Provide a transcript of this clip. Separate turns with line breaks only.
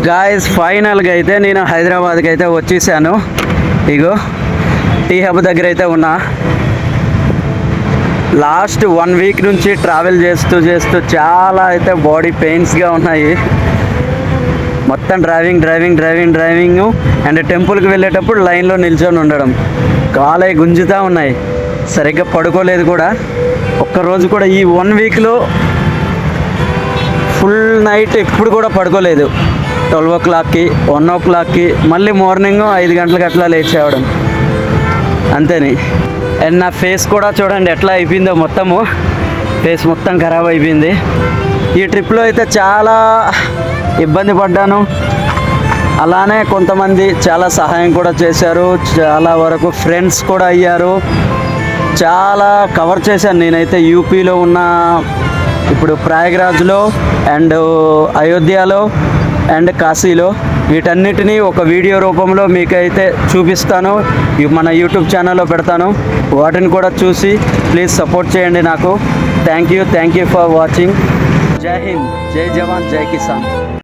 Guys ఫైనల్గా అయితే నేను హైదరాబాద్కి అయితే వచ్చేసాను. ఇగో టీ హబ్ దగ్గర అయితే ఉన్నా. లాస్ట్ 1 వీక్ నుంచి ట్రావెల్ చేస్తూ చాలా అయితే బాడీ పెయిన్స్గా ఉన్నాయి. మొత్తం డ్రైవింగ్ అండ్ టెంపుల్కి వెళ్ళేటప్పుడు లైన్లో నిల్చొని ఉండడం, కాలే గుంజుతూ ఉన్నాయి. సరిగ్గా పడుకోలేదు కూడా ఒక్కరోజు కూడా. ఈ 1 వీక్లో ఫుల్ నైట్ ఎప్పుడు కూడా పడుకోలేదు. 12 o'clockకి 1 o'clockకి మళ్ళీ మార్నింగ్ 5 గంటలకు అట్లా లేచేవడం అంతేని. అండ్ నా ఫేస్ కూడా చూడండి ఎట్లా అయిపోయిందో, మొత్తము ఫేస్ మొత్తం ఖరాబ్ అయిపోయింది. ఈ ట్రిప్లో అయితే చాలా ఇబ్బంది పడ్డాను. అలానే కొంతమంది చాలా సహాయం కూడా చేశారు, చాలా వరకు ఫ్రెండ్స్ కూడా అయ్యారు. చాలా కవర్ చేశాను నేనైతే. యూపీలో ఉన్న ఇప్పుడు ప్రయాగ్రాజ్లో అండ్ అయోధ్యలో అండ్ కాశీలో వీటన్నిటినీ ఒక వీడియో రూపంలో మీకైతే చూపిస్తాను, మన యూట్యూబ్ ఛానల్లో పెడతాను. వాటిని కూడా చూసి ప్లీజ్ సపోర్ట్ చేయండి నాకు. Thank you for watching. జై హింద్, జై జవాన్, జై కిసాన్.